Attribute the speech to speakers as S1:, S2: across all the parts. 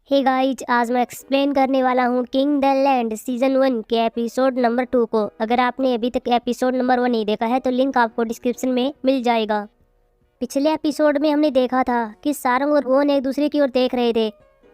S1: Hey guys, आज मैं explain करने वाला हूँ किंग द लैंड सीजन 1 के एपिसोड नंबर 2 को। अगर आपने अभी तक एपिसोड नंबर 1 नहीं देखा है तो लिंक आपको डिस्क्रिप्शन में मिल जाएगा। पिछले एपिसोड में हमने देखा था कि सारंग और गोन एक दूसरे की ओर देख रहे थे।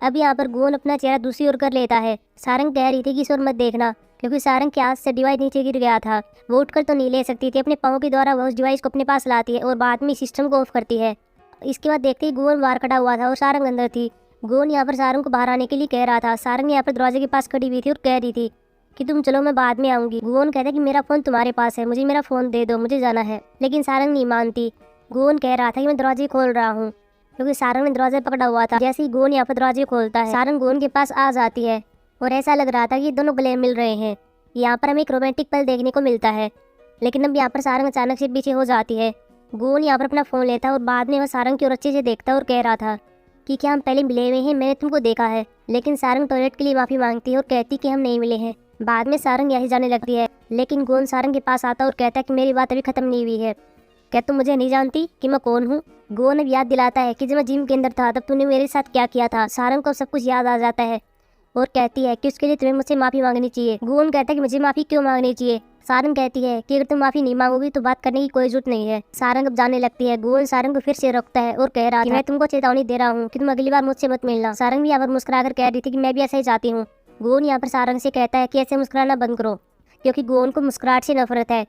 S1: अब यहाँ पर गोन अपना चेहरा दूसरी ओर कर लेता है। सारंग कह रही थी कि इस ओर मत देखना, क्योंकि सारंग के हाथ से डिवाइस नीचे गिर गया था। वो उठकर तो नहीं ले सकती थी, अपने पाँव के द्वारा वह उस डिवाइस को अपने पास लाती है और बाद में सिस्टम को ऑफ करती है। इसके बाद देखते ही गोन बाहर खड़ा हुआ था और सारंग अंदर थी। गोन यहाँ पर सारंग को बाहर आने के लिए कह रहा था। सारंग यहाँ पर दरवाजे के पास खड़ी हुई थी और कह रही थी कि तुम चलो, मैं बाद में आऊंगी। गोन कहता है कि मेरा फोन तुम्हारे पास है, मुझे मेरा फोन दे दो, मुझे जाना है। लेकिन सारंग नहीं मानती। गोन कह रहा था कि मैं दरवाजे खोल रहा हूँ, क्योंकि सारंग ने दरवाजा पकड़ा हुआ था। जैसे ही गोन यहाँ पर दरवाजे खोलता है, सारंग गोन के पास आ जाती है और ऐसा लग रहा था कि दोनों गले मिल रहे हैं। यहाँ पर हमें एक रोमांटिक पल देखने को मिलता है। लेकिन अब यहाँ पर सारंग अचानक से पीछे हो जाती है। गोन यहाँ पर अपना फोन लेता है और बाद में वह सारंग की ओर अच्छे से देखता है और कह रहा था कि क्या हम पहले मिले हुए हैं, मैंने तुमको देखा है। लेकिन सारंग टॉयलेट के लिए माफी मांगती है और कहती कि हम नहीं मिले हैं। बाद में सारंग यही जाने लगती है, लेकिन गोन सारंग के पास आता और कहता है कि मेरी बात अभी खत्म नहीं हुई है। क्या तुम मुझे नहीं जानती कि मैं कौन हूँ? गोन अब याद दिलाता है कि जब मैं जिम के अंदर था तब तूने मेरे साथ क्या किया था। सारंग को सब कुछ याद आ जाता है और कहती है कि उसके लिए तुम्हें मुझसे माफी मांगनी चाहिए। गोन कहता है कि मुझे माफी क्यों मांगनी चाहिए? सारंग कहती है कि अगर तुम माफी नहीं मांगोगी तो बात करने की कोई जरूरत नहीं है। सारंग अब जाने लगती है। गोन सारंग को फिर से रोकता है और कह रहा है मैं तुमको चेतावनी दे रहा हूँ कि तुम अगली बार मुझसे मत मिलना। सारंग भी यहाँ पर मुस्कुराकर कह रही थी कि मैं भी ऐसा ही चाहती हूँ। गोन यहाँ पर सारंग से कहता है कि ऐसे मुस्कुराना बंद करो, क्योंकि गोन को मुस्कुराहट से नफरत है।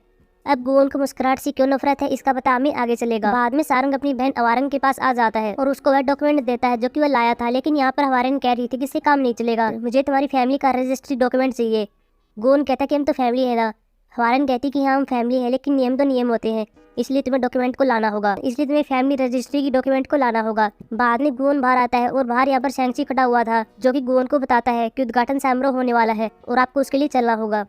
S1: अब गोन को मुस्कुराहट से क्यों नफरत है इसका पता हमें आगे चलेगा। बाद में सारंग अपनी बहन अवारंग के पास आ जाता है और उसको वह डॉक्यूमेंट देता है जो कि वह लाया था। लेकिन यहाँ पर अवारंग कह रही थी कि इससे काम नहीं चलेगा, मुझे तुम्हारी फैमिली का रजिस्ट्री डॉक्यूमेंट चाहिए। गोन कहता कि हम तो फैमिली है ना। अवारंग कहती कि हाँ हम फैमिली है, लेकिन नियम तो नियम होते हैं, इसलिए तुम्हें डॉक्यूमेंट को लाना होगा, इसलिए तुम्हें फैमिली रजिस्ट्री की डॉक्यूमेंट को लाना होगा। बाद में गोन बाहर आता है और बाहर यहाँ पर शैंक्सी खड़ा हुआ था, जो कि गोन को बताता है कि उद्घाटन समारोह होने वाला है और आपको उसके लिए चलना होगा।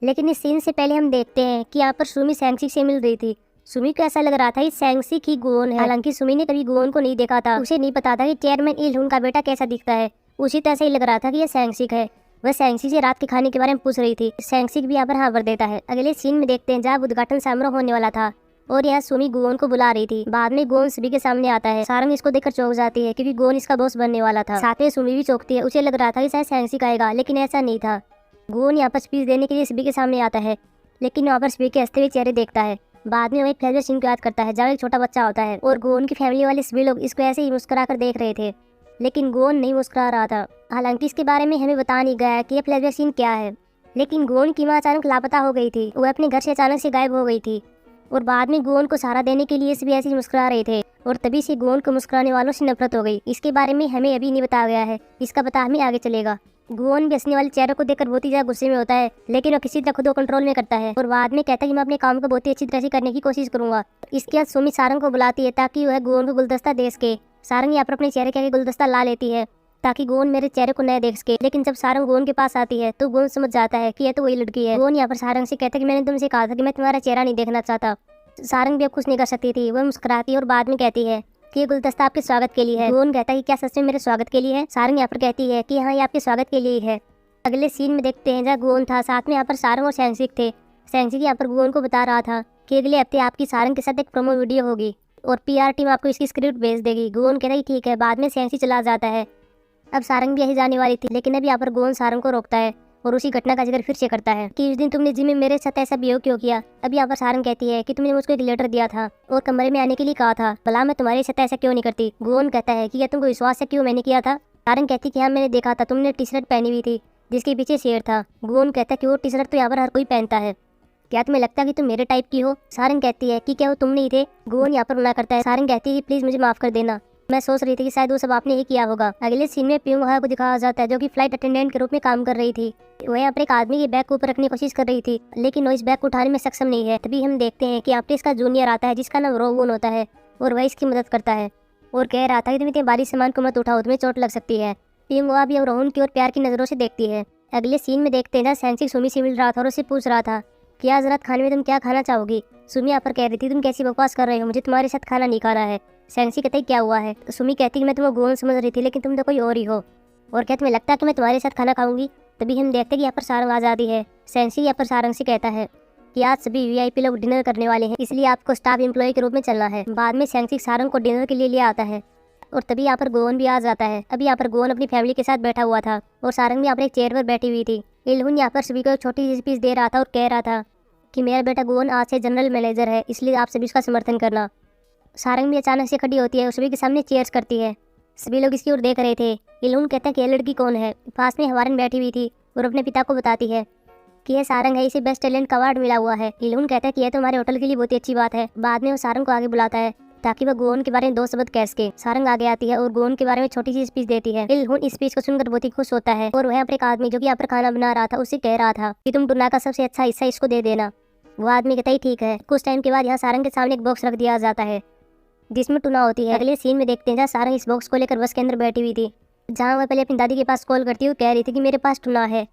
S1: लेकिन इस सीन से पहले हम देखते हैं कि यहाँ पर सुमी शैंक्सी से मिल रही थी। सुमी को ऐसा लग रहा था कि शैंक्सी की गोन है। हालांकि सुमी ने कभी गोन को नहीं देखा था, उसे नहीं पता था कि चेयरमैन इलहुन का बेटा कैसा दिखता है। उसी तरह से ही लग रहा था कि यह शैंक्सी है। वह शैंक्सी से रात के खाने के बारे में पूछ रही थी। शैंक्सी भी यहाँ पर हाँ भर देता है। अगले सीन में देखते हैं जहाँ उद्घाटन समारोह होने वाला था और यहाँ सुमी गोन को बुला रही थी। बाद में गोन सभी के सामने आता है। सारंग इसको देखकर चौंक जाती है, क्योंकि गोन इसका बॉस बनने वाला था। साथ में सुमी भी चौंकती है। उसे लग रहा था कि शायद शैंक्सी कहेगा, लेकिन ऐसा नहीं था। गोन यहाँ पर स्पीच देने के लिए सभी के सामने आता है, लेकिन वहाँ पर सभी के हंसते हुए चेहरे देखता है। बाद में वह एक फ्लैशबैक सीन को याद करता है जहाँ एक छोटा बच्चा होता है और गोन की फैमिली वाले सभी लोग इसको ऐसे ही मुस्कुरा कर देख रहे थे, लेकिन गोन नहीं मुस्कुरा रहा था। हालांकि इसके बारे में हमें बता नहीं गया कि यह फ्लैशबैक सीन क्या है। लेकिन गोन की माँ अचानक लापता हो गई थी। वह अपने घर से अचानक से गायब हो गई थी और बाद में गोन को सहारा देने के लिए सभी ऐसे ही मुस्कुरा रहे थे और तभी से गोन को मुस्कुराने वालों से नफरत हो गई। इसके बारे में हमें अभी नहीं बताया गया है, इसका पता हमें आगे चलेगा। गोन भी हंसने वाले चेहरे को देखकर बहुत ही ज्यादा गुस्से में होता है, लेकिन वो किसी तरह खुद को कंट्रोल में करता है और बाद में कहता है कि मैं अपने काम को बहुत ही अच्छी तरह से करने की कोशिश करूंगा। इसके बाद सुमी सारंग को बुलाती है ताकि वह गोन को गुलदस्ता दे सके। सारंग यहाँ पर अपने चेहरे के आगे गुलदस्ता ला लेती है ताकि गोन मेरे चेहरे को न देख सके। लेकिन जब सारंग गोन के पास आती है तो गोन समझ जाता है कि यह तो वही लड़की है। गोन यहाँ पर सारंग से कहता है कि मैंने तुमसे कहा था कि मैं तुम्हारा चेहरा नहीं देखना चाहता। सारंग भी अब कुछ नहीं कर सकती थी। वह मुस्कुराती है और बाद में कहती है कि ये गुलदस्ता आपके स्वागत के लिए है। गोन कहता है कि क्या सच में मेरे स्वागत के लिए है? सारंग यहाँ पर कहती है कि हाँ, ये आपके स्वागत के लिए है। अगले सीन में देखते हैं जहाँ गोन था, साथ में यहाँ पर सारंग और शैंक्सी थे। शैंक्सी यहाँ पर गोन को बता रहा था कि अगले हफ्ते आपकी सारंग के साथ एक प्रोमो वीडियो होगी और पीआर टीम आपको इसकी स्क्रिप्ट भेज देगी। गोन कहता है ठीक है। बाद में शैंक्सी चला जाता है। अब सारंग भी यही जाने वाली थी, लेकिन अब यहाँ पर गोन सारंग को रोकता है और उसी घटना का जिक्र फिर से करता है कि उस दिन तुमने जिम में मेरे साथ ऐसा बिहेव क्यों किया। अब यहाँ पर सारंग कहती है कि तुमने मुझको एक लेटर दिया था और कमरे में आने के लिए कहा था, भला मैं तुम्हारे साथ ऐसा क्यों नहीं करती। गोन कहता है कि क्या तुमको विश्वास है क्यों मैंने किया था? सारंग कहती कि हाँ, मैंने देखा था, तुमने टी शर्ट पहनी हुई थी जिसके पीछे शेर था। गोन कहता है कि वो टी शर्ट तो यहाँ पर हर कोई पहनता है, क्या तुम्हें लगता है कि तुम मेरे टाइप की हो? सारंग कहती है कि क्या वो तुम नहीं थे? गोन यहाँ पर मना करता है। सारंग कहती है कि प्लीज मुझे माफ कर देना, मैं सोच रही थी कि शायद वो सब आपने ही किया होगा। अगले सीन में प्यूंग हा को दिखाया जाता है जो कि फ्लाइट अटेंडेंट के रूप में काम कर रही थी। वह यहाँ पर एक आदमी के बैग को ऊपर रखने की कोशिश कर रही थी, लेकिन वो इस बैग को उठाने में सक्षम नहीं है। तभी हम देखते हैं कि यहाँ पे इसका जूनियर आता है जिसका नाम रोगन होता है और वह इसकी मदद करता है और कह रहा था कि तुम इतने भारी सामान को मत उठाओ, तुम्हें चोट लग सकती है। प्यूंग हा भी अब रोहन की ओर प्यार की नजरों से देखती है। अगले सीन में देखते हैं जहाँ शैंक्सी सुमी से मिल रहा था और उससे पूछ रहा था कि आज रात खाने में तुम क्या खाना चाहोगी। सुमी यहाँ पर कह रही थी तुम कैसी बकवास कर रहे हो, मुझे तुम्हारे साथ खाना नहीं खाना है। शैंक्सी कहते क्या हुआ है? सुमी कहती कि मैं तुम्हें गोन समझ रही थी, लेकिन तुम तो कोई और ही हो, और क्या तुम्हें लगता है कि मैं तुम्हारे साथ खाना खाऊंगी? तभी हम देखते कि यहाँ पर सारंग आ जाती है। शैंक्सी यहाँ पर सारंग से कहता है कि आज सभी वीआईपी लोग डिनर करने वाले हैं, इसलिए आपको स्टाफ एम्प्लॉय के रूप में चलना है। बाद में शैंक्सी सारंग को डिनर के लिए आता है। और तभी यहाँ पर गोवन भी आ जाता है। अभी यहाँ पर गोवन अपनी फैमिली के साथ बैठा हुआ था और सारंग भी यहाँ पर एक चेयर पर बैठी हुई थी। इलहुन यहाँ पर सभी को एक छोटी सी स्पीच दे रहा था और कह रहा था कि मेरा बेटा गोवन आज से जनरल मैनेजर है, इसलिए आप सभी उसका समर्थन करना। सारंग भी अचानक से खड़ी होती है और सभी के सामने चेयर्स करती है। सभी लोग इसकी ओर देख रहे थे। इलहुन कहता है कि यह लड़की कौन है। पास में हवारन बैठी हुई थी और अपने पिता को बताती है कि यह सारंग है, इसे बेस्ट टैलेंट का अवार्ड मिला हुआ है। इलहुन कहता है कि यह तो हमारे होटल के लिए बहुत ही अच्छी बात है। बाद में वो सारंग को आगे बुलाता है ताकि वह गोवन के बारे में 2 शब्द कह सके। सारंग आगे आती है और गोवन के बारे में छोटी सी स्पीच देती है। इलहुन इस स्पीच को सुनकर बहुत ही खुश होता है और वह पर एक आदमी जो कि यहाँ पर खाना बना रहा था उससे कह रहा था कि तुम टूना का सबसे अच्छा हिस्सा इसको दे देना। वो आदमी कहता ही ठीक है। कुछ टाइम के बाद यहाँ सारंग के सामने एक बॉक्स रख दिया जाता है जिसमें टूना होती है। अगले सीन में देखते हैं जहाँ सारंग इस बॉक्स को लेकर बस के अंदर बैठी हुई थी, जहाँ वह पहले अपनी दादी के पास कॉल करती हुई कह रही थी कि मेरे पास टूना है।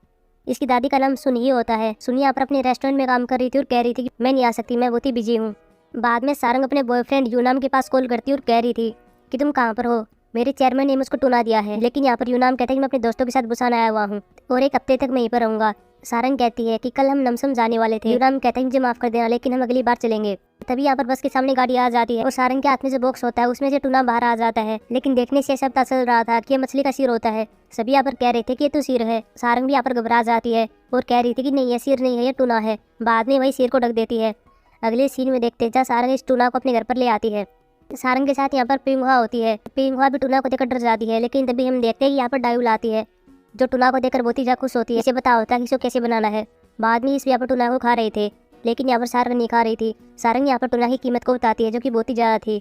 S1: इसकी दादी का नाम सुनी होता है। सुनी यहाँ पर अपने रेस्टोरेंट में काम कर रही थी और कह रही थी कि मैं नहीं आ सकती, मैं बहुत ही बिजी हूँ। बाद में सारंग अपने बॉयफ्रेंड यूनाम के पास कॉल करती और कह रही थी कि तुम कहाँ पर हो, मेरे चेयरमैन ने मुझको टूना दिया है। लेकिन यहाँ पर यूनाम कहता है कि मैं अपने दोस्तों के साथ बुसान आया हुआ हूँ और 1 हफ्ते तक मैं यहीं पर रहूंगा। सारंग कहती है कि कल हम नमसम जाने वाले थे। यूनाम कहता है मुझे माफ कर देना, लेकिन हम अगली बार चलेंगे। तभी यहाँ पर बस के सामने गाड़ी आ जाती है और सारंग के हाथ में जो बॉक्स होता है उसमें से टूना बाहर आ जाता है। लेकिन देखने से ऐसा पता चल रहा था कि यह मछली का सिर होता है। सभी यहाँ पर कह रहे थे कि ये तो सिर है। सारंग भी यहाँ पर घबरा जाती है और कह रही थी कि नहीं, ये सिर नहीं है, ये टूना है। बाद में वही सिर को ढक देती है। अगले सीन में देखते हैं जहाँ सारंग इस टूना को अपने घर पर ले आती है। सारंग के साथ यहाँ पर पिंगुआ होती है। पिंगुआ भी टूना को देखकर डर जाती है, लेकिन तभी हम देखते हैं कि यहाँ पर डायुल आती है जो टूना को देखकर बहुत ही ज्यादा खुश होती है। इसे पता होता है कि इसको कैसे बनाना है। बाद में इस यहाँ पर टूना को खा रहे थे, लेकिन यहाँ पर सारंग नहीं खा रही थी। सारंग यहाँ पर टूना की कीमत को बताती है जो कि बहुत ही ज़्यादा थी।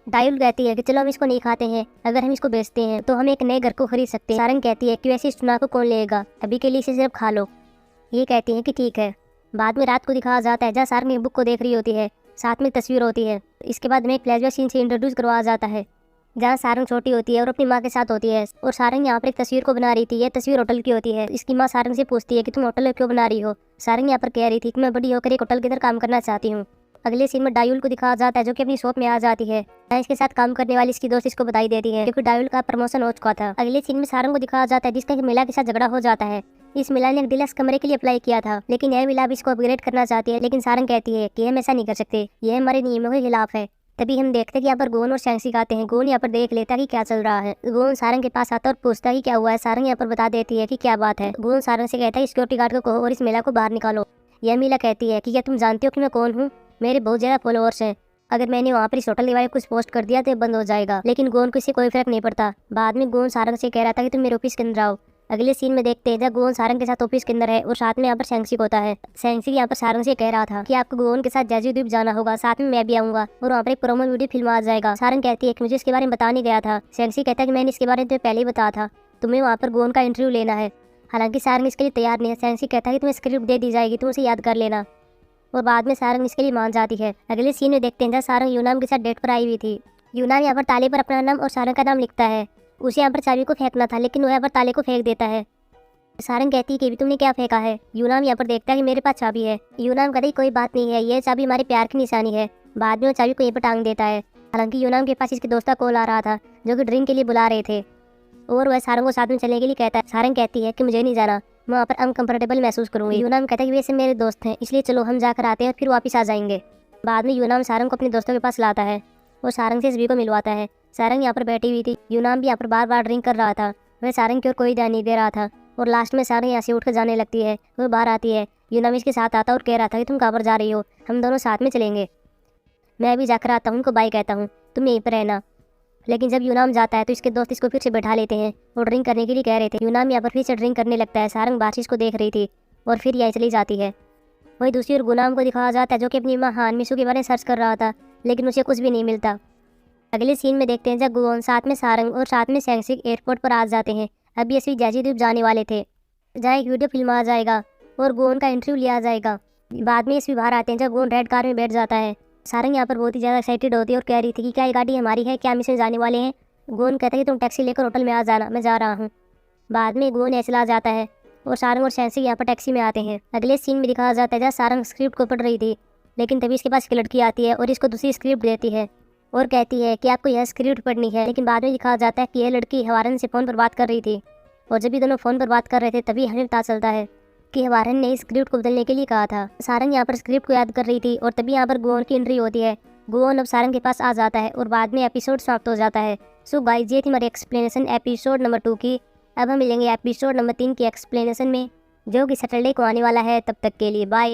S1: डायुल कहती है कि चलो हम इसको नहीं खाते हैं, अगर हम इसको बेचते हैं तो हम एक नए घर को खरीद सकते हैं। सारंग कहती है कि वैसे इस टूना को कौन लेगा, अभी के लिए इसे सिर्फ खा लो। ये कहती है कि ठीक है। बाद में रात को दिखाया जाता है जहाँ सारंग एक बुक को देख रही होती है, साथ में तस्वीर होती है। इसके बाद में एक फ्लैशबैक सीन से इंट्रोड्यूस करवाया जाता है जहाँ सारंग छोटी होती है और अपनी माँ के साथ होती है और सारंग यहाँ पर एक तस्वीर को बना रही थी। यह तस्वीर होटल की होती है। इसकी माँ सारंग से पूछती है कि तुम होटल क्यों बना रही हो। सारंग यहाँ पर कह रही थी कि मैं बड़ी होकर एक होटल के अंदर काम करना चाहती हूँ। अगले सीन में डायुल को दिखाया जाता है जो कि अपनी शॉप में आ जाती है। यहाँ इसके साथ काम करने वाली इसकी दोस्त इसको बधाई देती है क्योंकि डायुल का प्रमोशन हो चुका था। अगले सीन में सारंग को दिखाया जाता है जिसका मिला के साथ झगड़ा हो जाता है। इस मिला ने एक डिलक्स कमरे के लिए अप्लाई किया था, लेकिन यह मिला भी इसको अपग्रेड करना चाहती है। लेकिन सारंग कहती है कि हम ऐसा नहीं कर सकते, यह हमारे नियमों के खिलाफ है। तभी हम देखते हैं कि यहाँ पर गोवन और शैंक्सी आते हैं। गोवन यहाँ पर देख लेता है कि क्या चल रहा है। गोवन सारंग के पास आता है और पूछता है कि क्या हुआ है। सारंग यहाँ पर बता देती है कि क्या बात है। गोवन सारंग से कहता है सिक्योरिटी गार्ड को कहो और इस महिला को बाहर निकालो। यह महिला कहती है कि क्या तुम जानती हो कि मैं कौन हूँ, मेरे बहुत ज़्यादा फॉलोअर्स हैं, अगर मैंने वहाँ पर इस होटल के बारे में कुछ पोस्ट कर दिया तो बंद हो जाएगा। लेकिन गोवन को इससे कोई फर्क नहीं पड़ता। बाद में गोवन सारंग से कह रहा था कि तुम मेरे ऑफिस के अंदर आओ। अगले सीन में देखते हैं जब गोवन सारंग के साथ ऑफिस के अंदर है और साथ में यहाँ पर शैंक्सी होता है। शैंक्सी यहाँ पर सारंग से कह रहा था कि आपको गोवन के साथ जेजू द्वीप जाना होगा, साथ में मैं भी आऊंगा और वहाँ पर एक प्रोमो वीडियो फिल्म आ जाएगा। सारंग कहती है कि मुझे इसके बारे में बता नहीं गया था। शैंक्सी कहता है कि मैंने इसके बारे में तुम्हें पहले ही बताया था, तुम्हें वहाँ पर गोवन का इंटरव्यू लेना है। हालांकि सारंग इसके लिए तैयार नहीं है। शैंक्सी कहता है कि तुम्हें स्क्रिप्ट दे दी जाएगी, तुम उसे याद कर लेना। और बाद में सारंग इसके लिए मान जाती है। अगले सीन में देखते हैं जहाँ सारंग यूनाम के साथ डेट पर आई हुई थी। यूनाम यहाँ पर ताले पर अपना नाम और सारंग का नाम लिखता है। उसे यहाँ पर चाबी को फेंकना था, लेकिन वो यहाँ पर ताले को फेंक देता है। सारंग कहती है कि तुमने क्या फेंका है। यूनाम यहाँ पर देखता है कि मेरे पास चाबी है। यूनाम कहता है कोई बात नहीं है, ये चाबी हमारे प्यार की निशानी है। बाद में वो चाबी को यहीं पर टांग देता है। हालांकि यूनाम के पास इसके दोस्त का कॉल आ रहा था जो कि ड्रिंक के लिए बुला रहे थे और वह सारंग को साथ में चलने के लिए कहता है। सारंग कहती है कि मुझे नहीं जाना, मैं वहाँ पर अनकंफर्टेबल महसूस करूंगी। यूनाम कहता है कि वैसे मेरे दोस्त हैं, इसलिए चलो हम जाकर आते हैं और फिर वापस आ जाएंगे। बाद में यूनाम सारंग को अपने दोस्तों के पास लाता है और सारंग से सभी को मिलवाता है। सारंग यहाँ पर बैठी हुई थी। यूनाम भी यहाँ पर बार बार ड्रिंक कर रहा था। वह सारंग की ओर कोई ध्यान नहीं दे रहा था और लास्ट में सारंग यहाँ से उठकर जाने लगती है। वो बाहर आती है। यूनाम इसके साथ आता और कह रहा था कि तुम कहाँ पर जा रही हो, हम दोनों साथ में चलेंगे। मैं भी जाकर आता हूँ, उनको बाय कहता हूँ, तुम यहीं पर रहना। लेकिन जब यूनाम जाता है तो इसके दोस्त इसको फिर से बैठा लेते हैं और ड्रिंक करने के लिए कह रहे थे। यूनाम यहाँ पर फिर से ड्रिंक करने लगता है। सारंग बातचीत को देख रही थी और फिर यहीं चली जाती है। वही दूसरी ओर गुलाम को दिखाया जाता है जो कि अपनी माँ हान मिसू के बारे में सर्च कर रहा था, लेकिन उसे कुछ भी नहीं मिलता। अगले सीन में देखते हैं जब गोवन साथ में सारंग और साथ में शैंक्सी एयरपोर्ट पर आ जाते हैं। अभी असली जेजू द्वीप जाने वाले थे, जहाँ एक वीडियो फिल्म आ जाएगा और गोवन का इंटरव्यू लिया जाएगा। बाद में इस बाहर आते हैं जब गोवन रेड कार में बैठ जाता है। सारंग यहाँ पर बहुत ही ज़्यादा एक्साइटेड होती है और कह रही थी कि क्या ये गाड़ी हमारी है, क्या मिशन जाने वाले हैं। गोवन कहता है कि तुम टैक्सी लेकर होटल में आ जाना, मैं जा रहा हूँ। बाद में गोवन ऐसे ला जाता है और सारंग और शैंक्सी यहाँ पर टैक्सी में आते हैं। अगले सीन में दिखाया जाता है जहाँ सारंग स्क्रिप्ट को पढ़ रही थी, लेकिन तभी इसके पास एक लड़की आती है और इसको दूसरी स्क्रिप्ट देती है और कहती है कि आपको यह स्क्रिप्ट पढ़नी है। लेकिन बाद में दिखाया जाता है कि यह लड़की हवारन से फ़ोन पर बात कर रही थी और जब ये दोनों फ़ोन पर बात कर रहे थे तभी हमें पता चलता है कि हवारन ने इस स्क्रिप्ट को बदलने के लिए कहा था। सारंग यहाँ पर स्क्रिप्ट को याद कर रही थी और तभी यहाँ पर गोवन की एंट्री होती है गोवन अब सारंग के पास आ जाता है और बाद में एपिसोड समाप्त हो जाता है। सो गाइस, ये थी हमारी एक्सप्लेनेशन एपिसोड नंबर 2 की। अब हम मिलेंगे एपिसोड नंबर 3 की एक्सप्लेनेशन में, जो कि सैटरडे को आने वाला है। तब तक के लिए बाय।